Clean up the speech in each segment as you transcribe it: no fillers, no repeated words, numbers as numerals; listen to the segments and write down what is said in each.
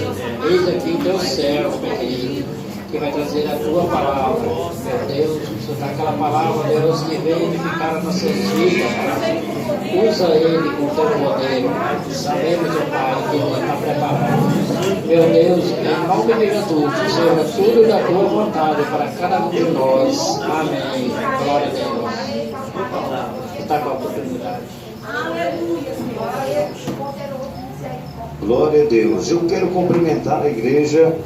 Eis aqui teu servo, meu querido, que vai trazer a tua palavra. Meu Deus, aquela palavra, Deus, que vem edificar as nossas vidas, Pai. Usa ele com teu poder. Sabemos, meu Pai, que ele está preparado. Meu Deus, em nome de Jesus, seja tudo da tua vontade para cada um de nós. Amém. Glória a Deus. Está com a oportunidade. Glória a Deus. Eu quero cumprimentar a igreja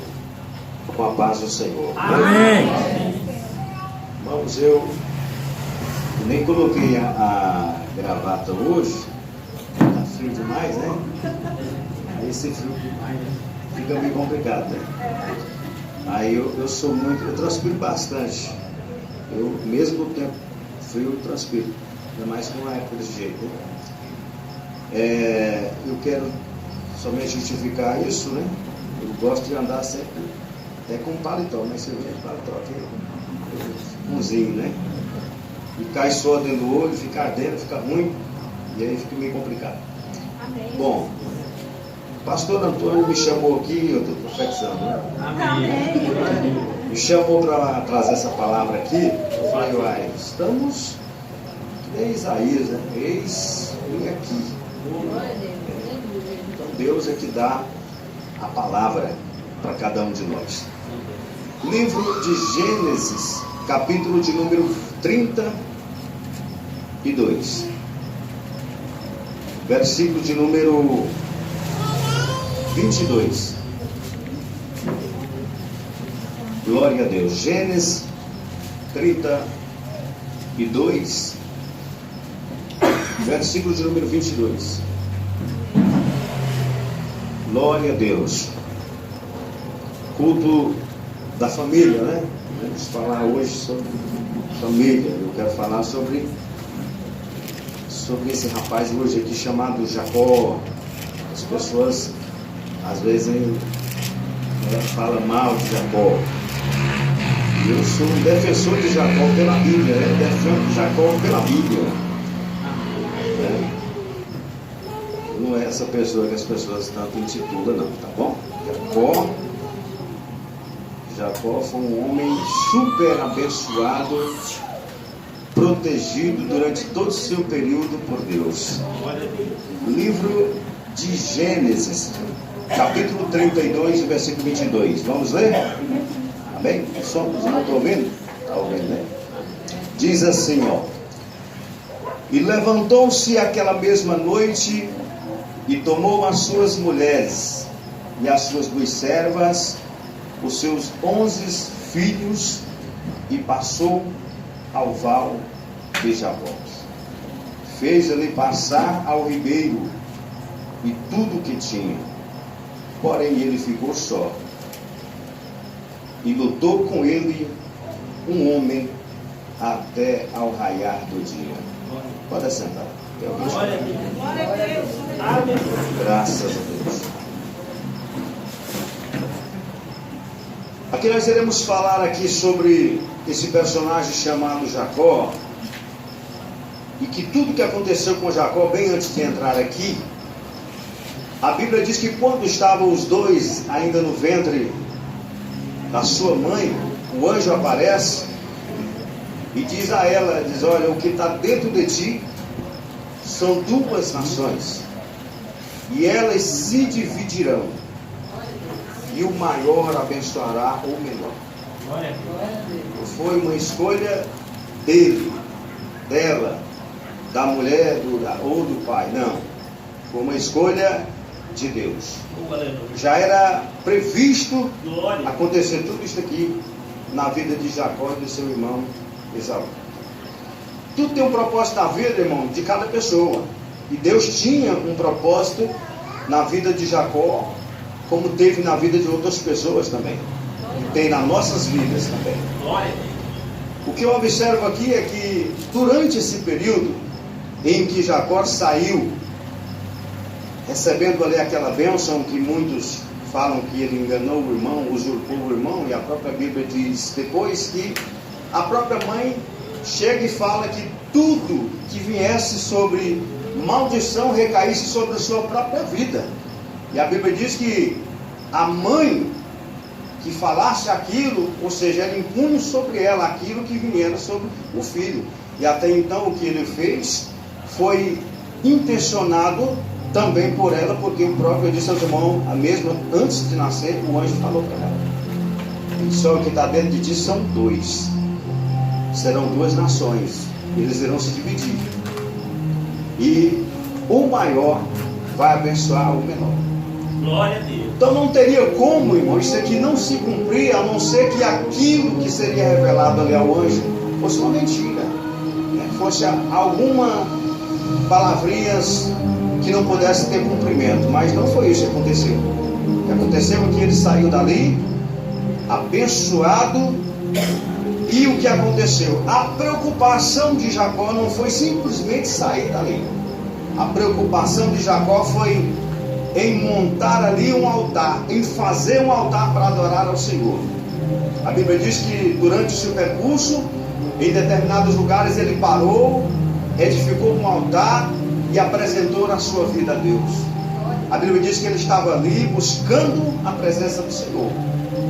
com a paz do Senhor. Amém. Irmãos, eu nem coloquei a gravata hoje. Está frio demais, né? Aí esse frio demais fica meio complicado, né? Aí eu sou muito, eu transpiro bastante. Eu, mesmo no tempo frio, eu transpiro. Ainda mais com uma época desse jeito, né? Eu quero somente justificar isso, né? Eu gosto de andar sempre até com paletó, mas você vê paletó aqui, umzinho, né? E cai só dentro do olho, fica ardendo, fica ruim, e aí fica meio complicado. Amém. Bom, o pastor Antônio me chamou aqui, eu estou profetizando, né? Amém. Me chamou para trazer essa palavra aqui. Eu falei, uai, estamos em Isaías, né? Eis-me aqui. Então Deus é que dá a palavra para cada um de nós. Livro de Gênesis, capítulo de número 32, versículo de número 22. Glória a Deus. Gênesis 32, versículo de número 22. Glória a Deus. Culto da família, né? Vamos falar hoje sobre família. Eu quero falar sobre esse rapaz hoje aqui chamado Jacó. As pessoas às vezes falam mal de Jacó. Eu sou um defensor de Jacó pela Bíblia, né? Defendo Jacó pela Bíblia. Não é essa pessoa que as pessoas tanto intitulam, não, tá bom? Jacó foi um homem super abençoado, protegido durante todo o seu período por Deus. Livro de Gênesis, capítulo 32, versículo 22. Vamos ler? Amém? Somos, não estou ouvindo? Está ouvindo, né? Diz assim, ó. E levantou-se aquela mesma noite e tomou as suas mulheres e as suas 2 servas, os seus 11 filhos, e passou ao val de Jabós. Fez ali passar ao ribeiro e tudo o que tinha. Porém ele ficou só. E lutou com ele um homem até ao raiar do dia. Pode sentar. Glória a Deus. Graças a Deus. Aqui nós iremos falar aqui sobre esse personagem chamado Jacó. E que tudo que aconteceu com Jacó, bem antes de entrar aqui, a Bíblia diz que quando estavam os dois ainda no ventre da sua mãe, o anjo aparece e diz a ela, diz, olha, o que está dentro de ti são 2 nações, e elas se dividirão, e o maior abençoará o menor. Não foi uma escolha dele, dela, da mulher ou do pai, não. Foi uma escolha de Deus. Já era previsto acontecer tudo isso aqui na vida de Jacó e do seu irmão Esaú. Tudo tem um propósito na vida, irmão, de cada pessoa. E Deus tinha um propósito na vida de Jacó, como teve na vida de outras pessoas também. E tem nas nossas vidas também. O que eu observo aqui é que durante esse período em que Jacó saiu, recebendo ali aquela bênção que muitos falam que ele enganou o irmão, usurpou o irmão, e a própria Bíblia diz depois que a própria mãe chega e fala que tudo que viesse sobre maldição recaísse sobre a sua própria vida. E a Bíblia diz que a mãe que falasse aquilo, ou seja, era impunho sobre ela aquilo que viera sobre o filho. E até então o que ele fez foi intencionado também por ela, porque o próprio disse ao irmão, a mesma, antes de nascer, o anjo falou para ela. Só o que está dentro de ti são dois. Serão duas nações. Eles irão se dividir. E o maior vai abençoar o menor. Glória a Deus. Então não teria como, irmão, isso aqui não se cumprir, a não ser que aquilo que seria revelado ali ao anjo fosse uma mentira, né? Fosse alguma palavrinhas que não pudesse ter cumprimento. Mas não foi isso que aconteceu. O que aconteceu é que ele saiu dali abençoado. E o que aconteceu? A preocupação de Jacó não foi simplesmente sair dali. A preocupação de Jacó foi em montar ali um altar, em fazer um altar para adorar ao Senhor. A Bíblia diz que durante o seu percurso, em determinados lugares ele parou, edificou um altar e apresentou a sua vida a Deus. A Bíblia diz que ele estava ali buscando a presença do Senhor,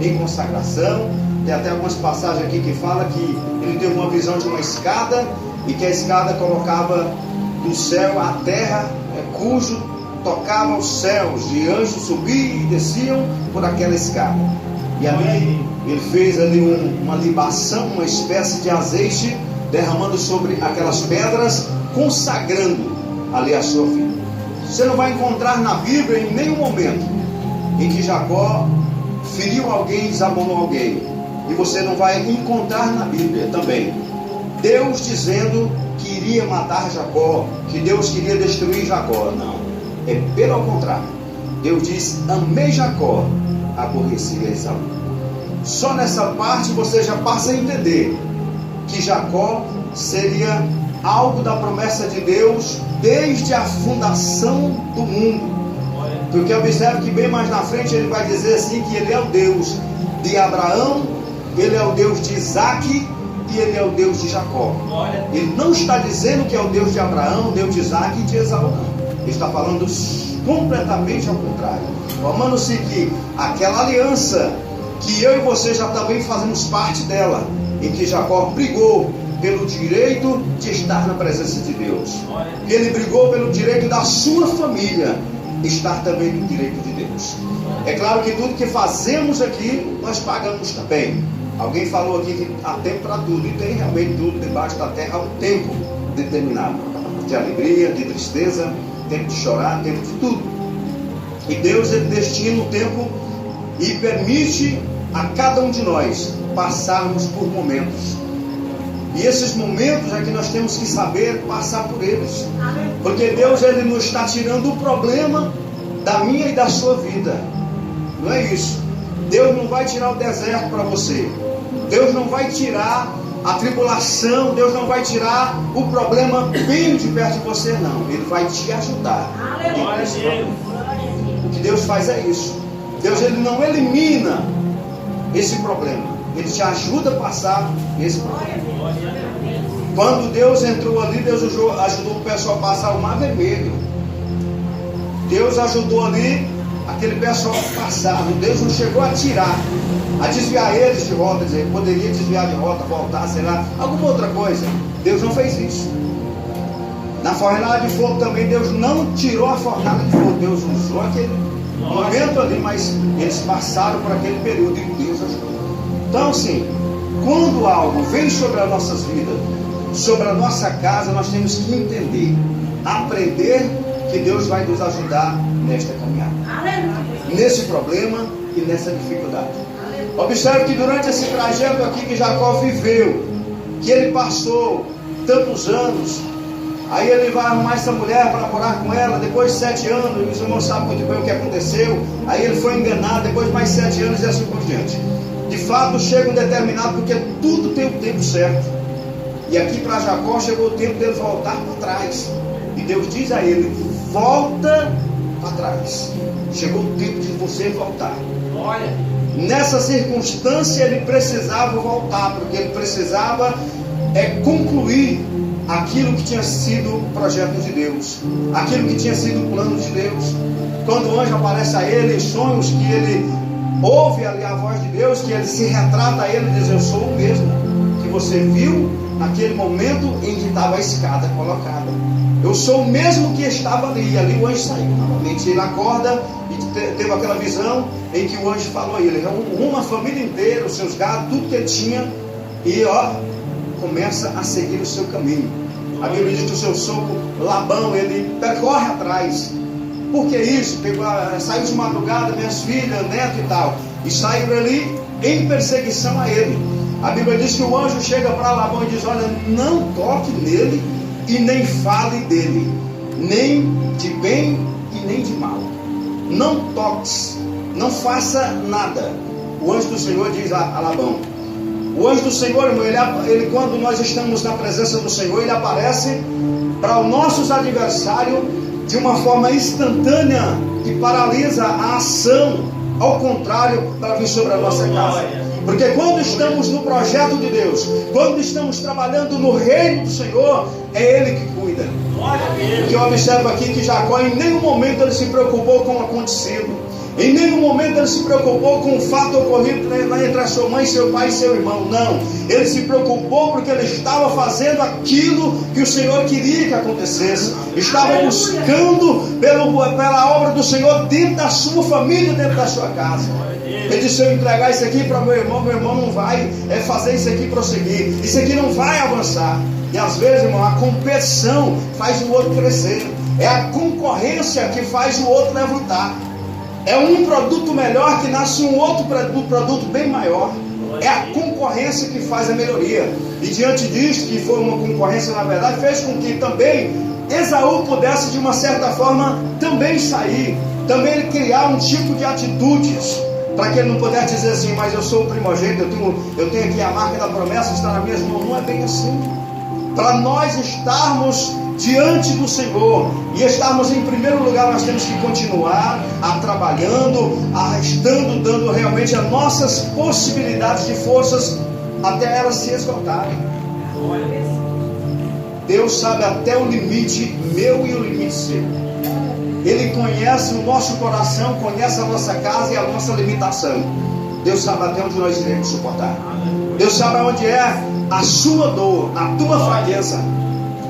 em consagração. Tem até algumas passagens aqui que fala que ele teve uma visão de uma escada, e que a escada colocava do céu à terra, cujo tocava os céus, de anjos subiam e desciam por aquela escada. E ali ele fez ali uma libação, uma espécie de azeite, derramando sobre aquelas pedras, consagrando ali a sua vida. Você não vai encontrar na Bíblia em nenhum momento em que Jacó feriu alguém, desabonou alguém. E você não vai encontrar na Bíblia também Deus dizendo que iria matar Jacó, que Deus queria destruir Jacó. Não, é pelo contrário. Deus diz: amei Jacó, aborreci Esaú. Só nessa parte você já passa a entender que Jacó seria algo da promessa de Deus desde a fundação do mundo. Porque observe que bem mais na frente ele vai dizer assim, que ele é o Deus de Abraão, ele é o Deus de Isaac e ele é o Deus de Jacó. Ele não está dizendo que é o Deus de Abraão, Deus de Isaac e de Esaú, não. Ele está falando completamente ao contrário, formando-se que aquela aliança que eu e você já também fazemos parte dela, em que Jacó brigou pelo direito de estar na presença de Deus, ele brigou pelo direito da sua família estar também no direito de Deus. É claro que tudo que fazemos aqui nós pagamos também. Alguém falou aqui que há tempo para tudo, e tem realmente tudo debaixo da terra, há um tempo determinado de alegria, de tristeza, tempo de chorar, tempo de tudo. E Deus, ele destina o tempo e permite a cada um de nós passarmos por momentos. E esses momentos é que nós temos que saber passar por eles. Porque Deus, ele não está tirando o problema da minha e da sua vida. Não é isso. Deus não vai tirar o deserto para você. Deus não vai tirar a tribulação. Deus não vai tirar o problema bem de perto de você, não. Ele vai te ajudar. O que Deus faz é isso. Deus, ele não elimina esse problema. Ele te ajuda a passar esse problema. Quando Deus entrou ali, Deus ajudou o pessoal a passar o mar vermelho. Deus ajudou ali aquele pessoal passado. Deus não chegou a tirar, a desviar eles de rota, dizer, poderia desviar de rota, voltar, sei lá, alguma outra coisa. Deus não fez isso. Na fornalha de fogo também, Deus não tirou a fornalha de fogo. Deus usou aquele momento ali, mas eles passaram por aquele período e Deus ajudou. Então, assim, quando algo vem sobre as nossas vidas, sobre a nossa casa, nós temos que entender, aprender que Deus vai nos ajudar nesta caminhada, nesse problema e nessa dificuldade. Observe que durante esse trajeto aqui que Jacó viveu, que ele passou tantos anos, aí ele vai arrumar essa mulher para morar com ela, depois de 7 anos, os irmãos sabem muito bem o que aconteceu, aí ele foi enganado, depois de mais 7 anos e assim por diante. De fato chega um determinado, porque tudo tem o tempo certo, e aqui para Jacó chegou o tempo dele voltar para trás, e Deus diz a ele: volta para trás, chegou o tempo de você voltar. Nessa circunstância ele precisava voltar, porque ele precisava concluir aquilo que tinha sido o projeto de Deus, aquilo que tinha sido o plano de Deus. quando o anjo aparece a ele em sonhos, que ele ouve ali a voz de Deus, que ele se retrata a ele e diz: eu sou o mesmo que você viu naquele momento em que estava a escada colocada. Eu sou o mesmo que estava ali. E ali o anjo saiu novamente. Ele acorda e teve aquela visão em que o anjo falou a ele: uma família inteira, os seus gados, tudo que ele tinha, e começa a seguir o seu caminho. A Bíblia diz que o seu sogro Labão, ele percorre atrás. Por que isso? Saiu de madrugada, minhas filhas, neto e tal, e saiu ali em perseguição a ele. A Bíblia diz que o anjo chega para Labão e diz: olha, não toque nele e nem fale dele, nem de bem e nem de mal. Não toques, não faça nada. O anjo do Senhor diz a Labão. O anjo do Senhor, irmão, ele quando nós estamos na presença do Senhor, ele aparece para os nossos adversários de uma forma instantânea e paralisa a ação, ao contrário, para vir sobre a nossa casa. Porque quando estamos no projeto de Deus, quando estamos trabalhando no reino do Senhor, é Ele que cuida. Porque eu observo aqui que Jacó em nenhum momento ele se preocupou com o acontecido. Em nenhum momento ele se preocupou com o fato ocorrido entre a sua mãe, seu pai e seu irmão. Não, ele se preocupou porque ele estava fazendo aquilo que o Senhor queria que acontecesse. Estava buscando pela obra do Senhor dentro da sua família, dentro da sua casa. Ele disse: se eu entregar isso aqui para meu irmão não vai fazer isso aqui prosseguir, isso aqui não vai avançar. E às vezes, irmão, a competição faz o outro crescer. É a concorrência que faz o outro levantar. É um produto melhor que nasce um outro produto bem maior. É a concorrência que faz a melhoria. E diante disso, que foi uma concorrência na verdade, fez com que também Esaú pudesse de uma certa forma também sair, também ele criar um tipo de atitudes, para que ele não pudesse dizer assim: mas eu sou o primogênito, eu tenho aqui a marca da promessa, está na minha mão. Não é bem assim. Para nós estarmos diante do Senhor e estarmos em primeiro lugar, nós temos que continuar trabalhando, arrastando, dando realmente as nossas possibilidades de forças até elas se esgotarem. Deus sabe até o limite meu e o limite seu. Ele conhece o nosso coração, conhece a nossa casa e a nossa limitação. Deus sabe até onde nós iremos suportar. Deus sabe onde é a sua dor, a tua fraqueza.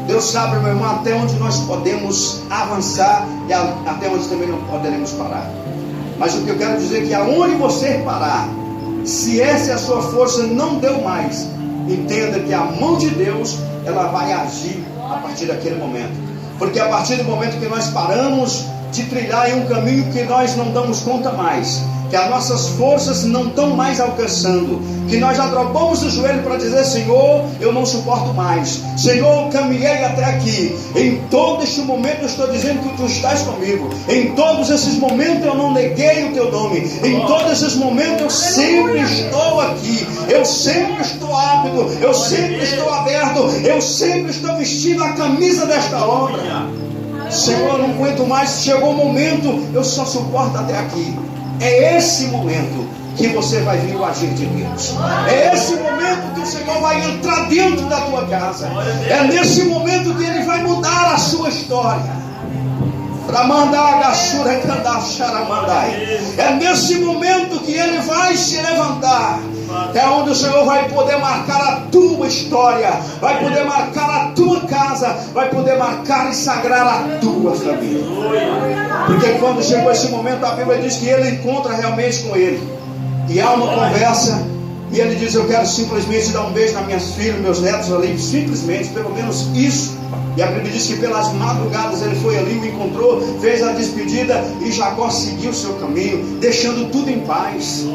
Deus sabe, meu irmão, até onde nós podemos avançar e até onde também não poderemos parar. Mas o que eu quero dizer é que aonde você parar, se essa é a sua força não deu mais, entenda que a mão de Deus, ela vai agir a partir daquele momento. Porque a partir do momento que nós paramos de trilhar em um caminho que nós não damos conta mais, que as nossas forças não estão mais alcançando, que nós já dobramos o joelho para dizer: Senhor, eu não suporto mais, Senhor, eu caminhei até aqui, em todo este momento eu estou dizendo que Tu estás comigo, em todos esses momentos eu não neguei o Teu nome, em todos esses momentos eu sempre estou aqui, eu sempre estou apto, eu sempre estou aberto, eu sempre estou vestindo a camisa desta obra. Senhor, eu não aguento mais, chegou o momento, eu só suporto até aqui. É esse momento que você vai vir o agir de Deus. É esse momento que o Senhor vai entrar dentro da tua casa. É nesse momento que Ele vai mudar a sua história. É nesse momento que Ele vai se levantar. É onde o Senhor vai poder marcar a tua história, vai poder marcar a tua casa, vai poder marcar e sagrar a tua família. Porque quando chegou esse momento, a Bíblia diz que ele encontra realmente com ele, e há uma conversa, e ele diz: eu quero simplesmente dar um beijo nas minhas filhas, meus netos ali, simplesmente, pelo menos isso. E a Bíblia diz que pelas madrugadas ele foi ali, o encontrou, fez a despedida, e Jacó seguiu o seu caminho, deixando tudo em paz.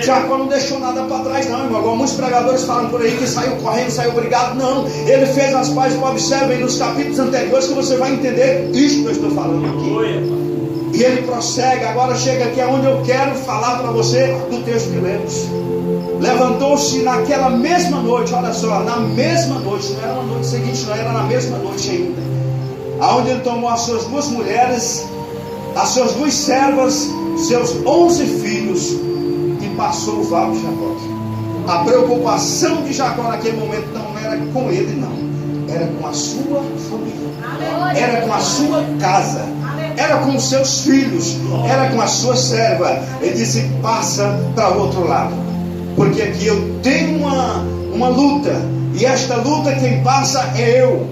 Jacó não deixou nada para trás não, irmão. Igual muitos pregadores falam por aí que saiu correndo, saiu brigado. Não, ele fez as pazes. Observem nos capítulos anteriores que você vai entender isto que eu estou falando aqui. E ele prossegue. Agora chega aqui aonde eu quero falar para você do texto que lemos. Levantou-se naquela mesma noite, olha só, na mesma noite, não era na noite seguinte, não era na mesma noite ainda, aonde ele tomou as suas 2 mulheres, as suas 2 servas, seus 11 filhos, e passou o vale de Jacó. A preocupação de Jacó naquele momento não era com ele, não, era com a sua família, era com a sua casa, era com os seus filhos, era com a sua serva. Ele disse: passa para o outro lado, porque aqui eu tenho uma luta, e esta luta quem passa é eu.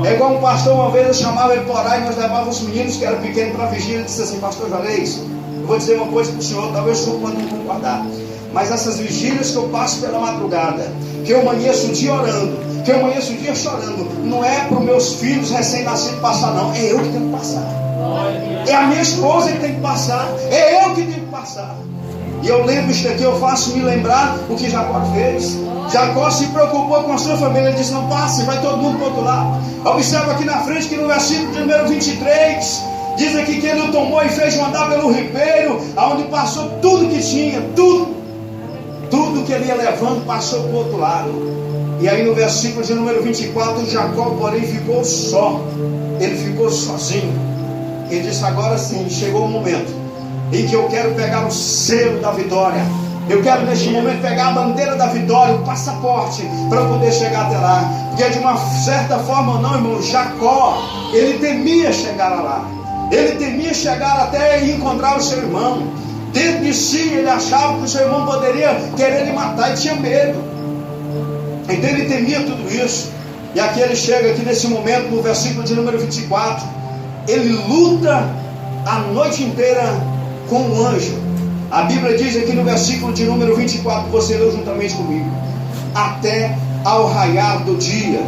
É igual um pastor, uma vez eu chamava ele para orar, e nós levávamos os meninos que eram pequenos para a vigília. Ele disse assim: pastor Juarez, eu vou dizer uma coisa para o senhor, talvez o senhor pode não concordar, mas essas vigílias que eu passo pela madrugada, que eu amanheço o dia orando, que eu amanheço o dia chorando, não é para os meus filhos recém-nascidos passar, não. É eu que tenho que passar. É a minha esposa que tem que passar. É eu que tenho que passar. E eu lembro isso daqui, eu faço me lembrar o que Jacó fez. Jacó se preocupou com a sua família. Ele disse: não passe, vai todo mundo para o outro lado. Observa aqui na frente que no versículo número 23 diz aqui que ele o tomou e fez andar pelo ribeiro, aonde passou tudo que tinha, tudo que ele ia levando passou para o outro lado. E aí no versículo de número 24, Jacó porém ficou só. Ele ficou sozinho. Ele disse: agora sim, chegou o momento em que eu quero pegar o selo da vitória. Eu quero neste momento pegar a bandeira da vitória, o passaporte, para poder chegar até lá. Porque de uma certa forma, não, irmão, Jacó, ele temia chegar lá. Ele temia chegar até e encontrar o seu irmão. Dentro de si ele achava que o seu irmão poderia querer lhe matar, e tinha medo. Então ele temia tudo isso. E aqui ele chega aqui nesse momento, no versículo de número 24. Ele luta a noite inteira com o anjo. A Bíblia diz aqui no versículo de número 24, você leu juntamente comigo: até ao raiar do dia.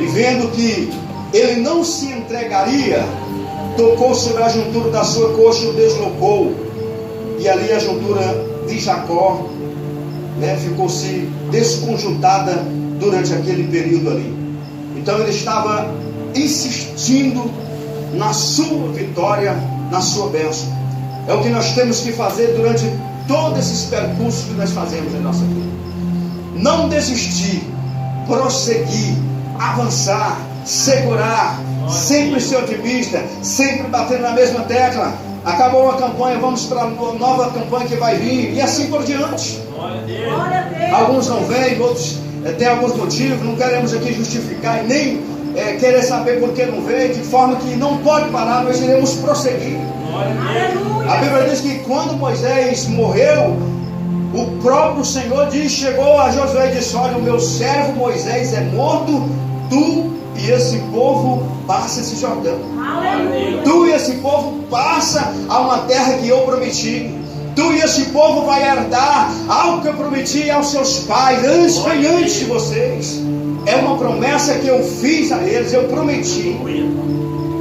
E vendo que ele não se entregaria, tocou sobre a juntura da sua coxa e o deslocou. E ali a juntura de Jacó, ficou-se desconjuntada durante aquele período ali. Então ele estava insistindo na sua vitória, na sua bênção. É o que nós temos que fazer durante todos esses percursos que nós fazemos em nossa vida. Não desistir, prosseguir, avançar, segurar, sempre ser otimista, sempre batendo na mesma tecla. Acabou uma campanha, vamos para uma nova campanha que vai vir, e assim por diante. Alguns não vêm, outros têm alguns motivos, não queremos aqui justificar e nem querer saber por que não veio, de forma que não pode parar, nós iremos prosseguir. A Bíblia diz que quando Moisés morreu, o próprio Senhor chegou a Josué e disse: olha, o meu servo Moisés é morto, tu e esse povo passa esse Jordão. Tu e esse povo passa a uma terra que eu prometi. Tu e esse povo vai herdar algo que eu prometi aos seus pais, bem antes de vocês. É uma promessa que eu fiz a eles, eu prometi.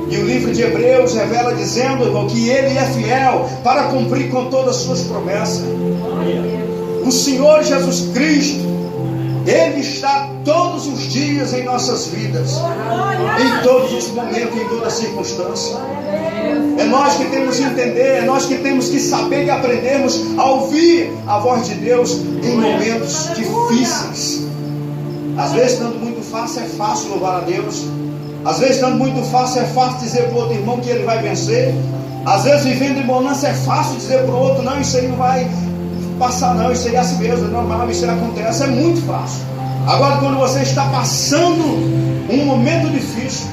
E o livro de Hebreus revela dizendo, irmão, que ele é fiel para cumprir com todas as suas promessas. O Senhor Jesus Cristo, Ele está todos os dias em nossas vidas, em todos os momentos, em toda circunstância. É nós que temos que entender, é nós que temos que saber e aprendermos a ouvir a voz de Deus em momentos difíceis. Às vezes, estando muito fácil, é fácil louvar a Deus. Às vezes, estando muito fácil, é fácil dizer para o outro irmão que ele vai vencer. Às vezes, vivendo em bonança, é fácil dizer para o outro: não, isso aí não vai passar, não, isso aí é assim mesmo, é normal, isso aí acontece. É muito fácil. Agora, quando você está passando um momento difícil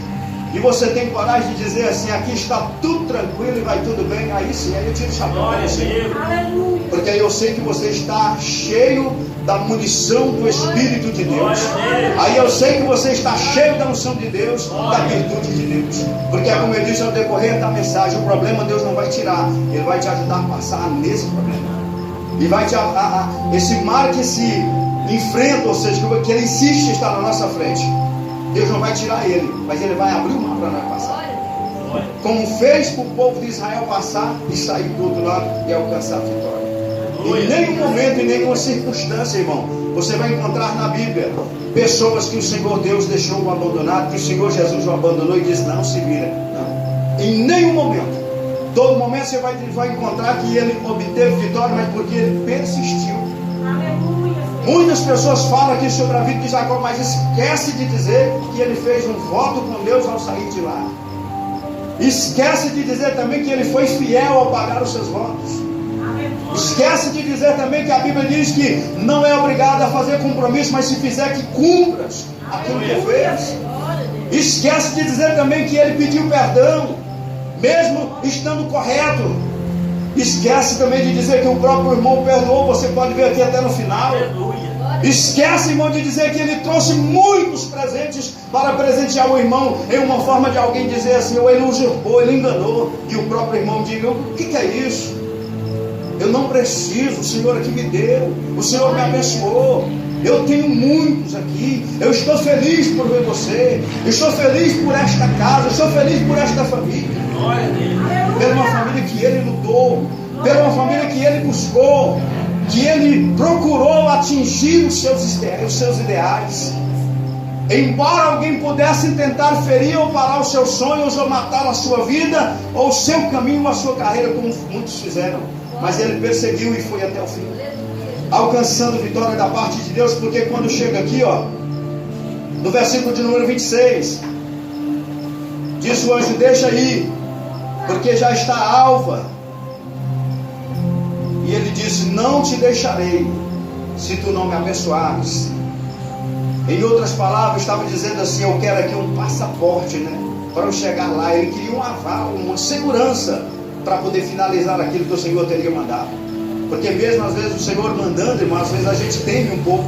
e você tem coragem de dizer assim: aqui está tudo tranquilo e vai tudo bem, aí sim, aí eu tiro o chapéu para você. Porque aí eu sei que você está cheio da munição do Espírito de Deus. Aí eu sei que você está cheio da unção de Deus, da virtude de Deus. Porque como eu disse ao decorrer da mensagem, o problema Deus não vai tirar, Ele vai te ajudar a passar nesse problema. E vai te esse mar que se enfrenta, ou seja, que ele insiste em estar na nossa frente, Deus não vai tirar ele, mas Ele vai abrir o mar para nós passar. Como fez para o povo de Israel passar e sair do outro lado e alcançar a vitória. Em nenhum momento, em nenhuma circunstância, irmão, você vai encontrar na Bíblia pessoas que o Senhor Deus deixou o abandonado, que o Senhor Jesus o abandonou e disse: não, se vira. Não. Em nenhum momento. Todo momento você vai encontrar que ele obteve vitória, mas porque ele persistiu. Muitas pessoas falam aqui sobre a vida de Jacó, mas esquece de dizer que ele fez um voto com Deus ao sair de lá. Esquece de dizer também que ele foi fiel ao pagar os seus votos. Esquece de dizer também que a Bíblia diz que não é obrigado a fazer compromisso, mas se fizer que cumpras aquilo que fez. Esquece de dizer também que ele pediu perdão. mesmo estando correto. Esquece também de dizer que o próprio irmão perdoou. Você pode ver aqui até no final. Esquece, irmão, de dizer que ele trouxe muitos presentes para presentear o irmão, em uma forma de alguém dizer assim: ou ele usurpou, ele enganou, e o próprio irmão diga: o que é isso? Eu não preciso, o Senhor aqui me deu, o Senhor me abençoou, eu tenho muitos aqui, eu estou feliz por ver você, eu estou feliz por esta casa, eu estou feliz por esta família, pela uma família que ele lutou, pela uma família que ele buscou, que ele procurou atingir os seus ideais. Embora alguém pudesse tentar ferir ou parar os seus sonhos, ou matar a sua vida, ou o seu caminho, ou a sua carreira, como muitos fizeram, mas ele perseguiu e foi até o fim, alcançando vitória da parte de Deus. Porque quando chega aqui, no versículo de número 26, diz o anjo: deixa aí, porque já está alva. E ele disse: não te deixarei, se tu não me abençoares. Em outras palavras, estava dizendo assim: eu quero aqui um passaporte, para eu chegar lá. Ele queria um aval, uma segurança, para poder finalizar aquilo que o Senhor teria mandado. Porque mesmo às vezes o Senhor mandando, irmão, às vezes a gente teme um pouco.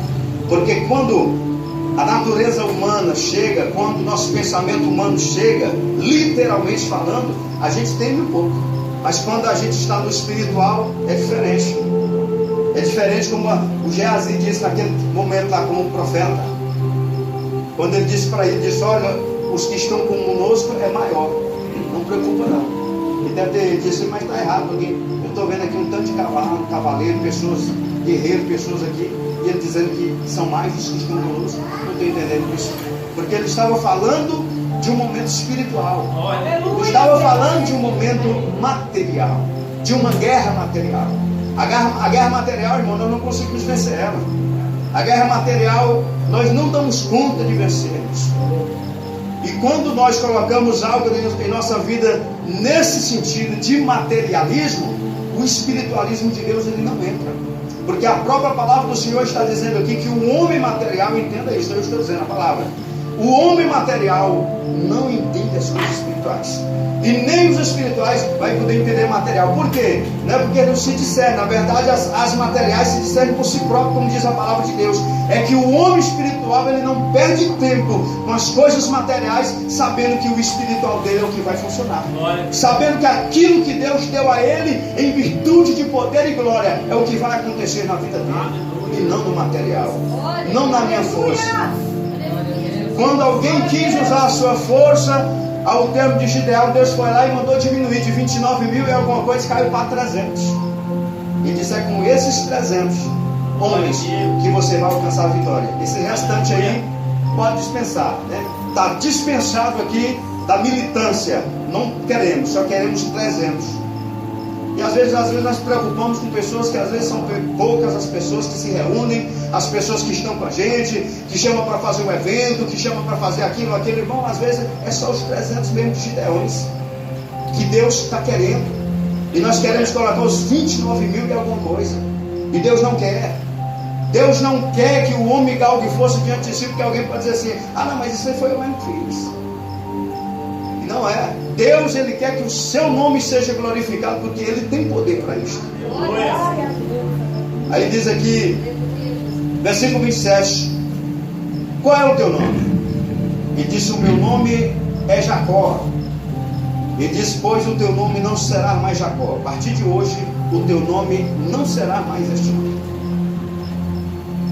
Porque quando a natureza humana chega, quando o nosso pensamento humano chega, literalmente falando, a gente teme um pouco. Mas quando a gente está no espiritual, é diferente. É diferente, como o Geazi disse naquele momento lá como profeta. Quando ele disse para ele, disse: olha, os que estão conosco é maior, não preocupa não. Ele deve ter dito: mas está errado, porque eu estou vendo aqui um tanto de cavaleiro, pessoas, guerreiros, pessoas aqui, e ele dizendo que são mais os que estão conosco. Não estou entendendo isso. Porque ele estava falando de um momento espiritual. Ele estava falando de um momento material, de uma guerra material. A guerra material, irmão, nós não conseguimos vencer ela. A guerra material, nós não damos conta de vencermos. E quando nós colocamos algo em nossa vida nesse sentido de materialismo, o espiritualismo de Deus ele não entra. Porque a própria palavra do Senhor está dizendo aqui que o homem material, entenda isso, eu estou dizendo a palavra, o homem material não entende as coisas espirituais. E nem os espirituais vai poder entender material. Por quê? Não é porque não se discerne. Na verdade, as materiais se discernem por si próprio, como diz a palavra de Deus. É que o homem espiritual, ele não perde tempo com as coisas materiais, sabendo que o espiritual dele é o que vai funcionar. Sabendo que aquilo que Deus deu a ele, em virtude de poder e glória, é o que vai acontecer na vida dele. E não no material. Não na minha força. Quando alguém quis usar a sua força, ao termo de Gideão, Deus foi lá e mandou diminuir de 29 mil e alguma coisa, caiu para 300. E disse: é com esses 300 homens que você vai alcançar a vitória. Esse restante aí pode dispensar, está dispensado aqui da militância. Não queremos, só queremos 300. E às vezes nós nos preocupamos com pessoas que às vezes são poucas, as pessoas que se reúnem, as pessoas que estão com a gente, que chamam para fazer um evento, que chamam para fazer aquilo, aquele. Irmão, às vezes é só os 300 mesmo de Gideões que Deus está querendo. E nós queremos colocar os 29 mil e alguma coisa. E Deus não quer. Deus não quer que o homem galgue força diante de si, porque alguém pode dizer assim: ah não, mas isso aí foi eu mesmo que fiz. E não é. Deus, ele quer que o seu nome seja glorificado, porque ele tem poder para isso. Aí diz aqui, versículo 27, qual é o teu nome? E disse: o meu nome é Jacó. E disse: pois o teu nome não será mais Jacó. A partir de hoje, o teu nome não será mais este nome.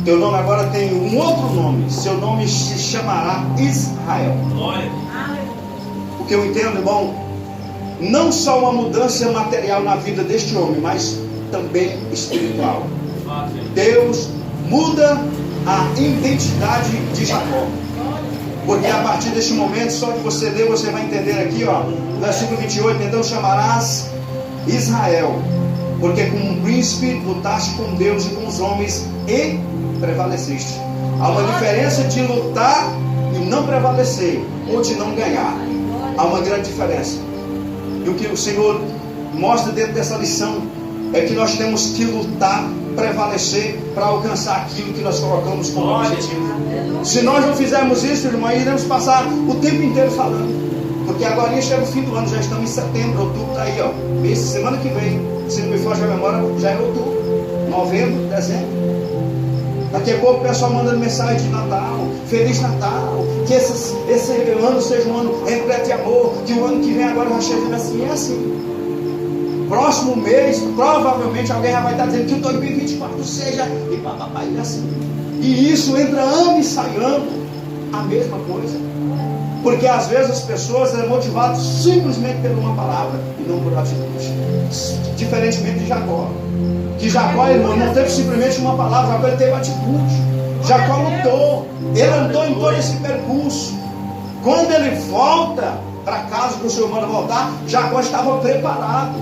Teu nome agora tem um outro nome. Seu nome se chamará Israel. O que eu entendo, irmão, não só uma mudança material na vida deste homem, mas também espiritual. Deus muda a identidade de Jacó. Porque a partir deste momento, só que você ler, você vai entender aqui, no versículo 28, então chamarás Israel, porque como um príncipe lutaste com Deus e com os homens e prevaleceste. Há uma diferença de lutar e não prevalecer, ou de não ganhar. Há uma grande diferença. E o que o Senhor mostra dentro dessa lição é que nós temos que lutar, prevalecer para alcançar aquilo que nós colocamos como objetivo. Se nós não fizermos isso, irmão, iremos passar o tempo inteiro falando. Porque agora chega o fim do ano, já estamos em setembro, outubro está aí, ó. Mês, semana que vem, se não me foge a memória, já é outubro, novembro, dezembro. Daqui a pouco o pessoal manda mensagem de Natal, Feliz Natal, que esse ano seja um ano repleto de amor, que o ano que vem agora já chegando assim, é assim. Próximo mês, provavelmente alguém já vai estar dizendo que o 2024 seja, e papai, e assim. E isso entra ano e sai ano, a mesma coisa. Porque às vezes as pessoas são motivadas simplesmente por uma palavra e não por atitude. Diferentemente de Jacó. Que Jacó, irmão, não teve simplesmente uma palavra, Jacó ele teve atitude. Jacó lutou, ele andou em todo esse percurso. Quando ele volta para casa, que o Senhor manda voltar, Jacó estava preparado,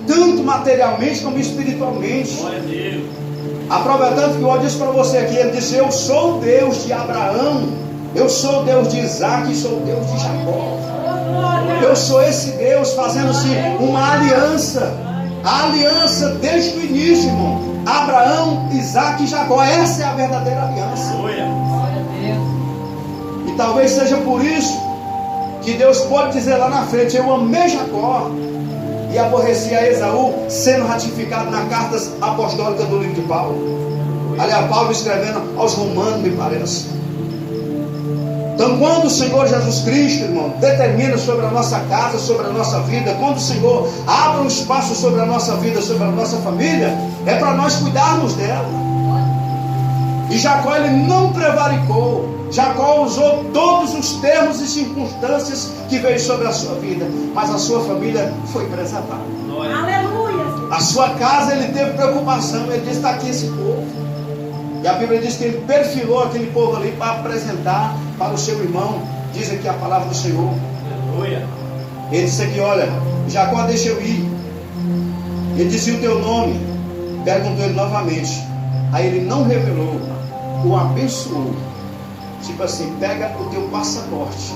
tanto materialmente como espiritualmente. Aproveitando que eu disse para você aqui, ele disse: eu sou o Deus de Abraão, eu sou o Deus de Isaac e sou o Deus de Jacó. Eu sou esse Deus fazendo-se uma aliança. A aliança desde o início, irmão. Abraão, Isaac e Jacó. Essa é a verdadeira aliança. E talvez seja por isso que Deus pode dizer lá na frente: eu amei Jacó e aborreci a Esaú, sendo ratificado na carta apostólica do livro de Paulo. Aliás, Paulo escrevendo aos Romanos, me parece. Então, quando o Senhor Jesus Cristo, irmão, determina sobre a nossa casa, sobre a nossa vida, quando o Senhor abre um espaço sobre a nossa vida, sobre a nossa família, é para nós cuidarmos dela. E Jacó, ele não prevaricou. Jacó usou todos os termos e circunstâncias que veio sobre a sua vida, mas a sua família foi preservada. Aleluia! A sua casa, ele teve preocupação. Ele disse: está aqui esse povo. E a Bíblia diz que ele perfilou aquele povo ali para apresentar para o seu irmão. Diz aqui a palavra do Senhor. Aleluia. Ele disse aqui: olha, Jacó, deixa eu ir. Ele disse: e o teu nome? Perguntou ele novamente. Aí ele não revelou, o abençoou. Tipo assim: pega o teu passaporte,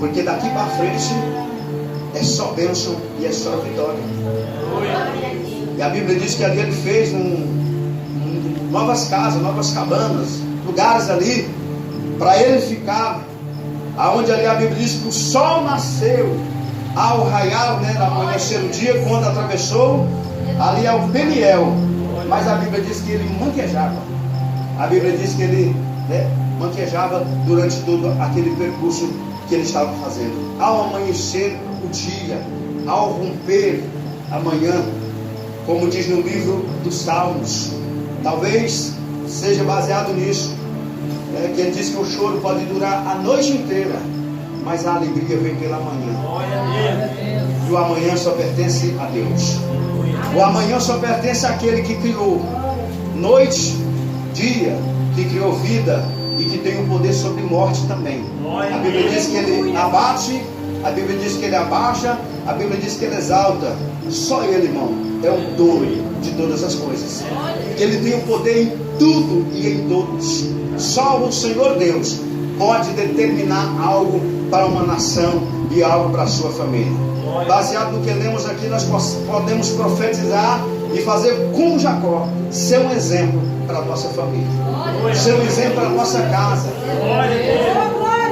porque daqui para frente é só bênção e é só vitória. E a Bíblia diz que ali ele fez novas casas, novas cabanas, lugares ali para ele ficar, aonde ali a Bíblia diz que o sol nasceu ao raiar, né, ao amanhecer o dia, quando atravessou, ali é o Peniel, mas a Bíblia diz que ele manquejava. A Bíblia diz que ele, né, manquejava durante todo aquele percurso que ele estava fazendo. Ao amanhecer o dia, ao romper a manhã, como diz no livro dos Salmos. Talvez seja baseado nisso, que ele diz que o choro pode durar a noite inteira, mas a alegria vem pela manhã. E o amanhã só pertence a Deus. O amanhã só pertence àquele que criou noite, dia, que criou vida e que tem o poder sobre morte também. A Bíblia diz que ele abate, a Bíblia diz que ele abaixa, a Bíblia diz que ele exalta. Só ele, irmão, é o dono de todas as coisas. Que ele tem o poder em tudo e em todos. Só o Senhor Deus pode determinar algo para uma nação e algo para a sua família. Baseado no que lemos aqui, nós podemos profetizar e fazer como Jacó, ser um exemplo para a nossa família, ser um exemplo para a nossa casa,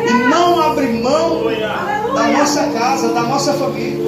e não abrir mão da nossa casa, da nossa família.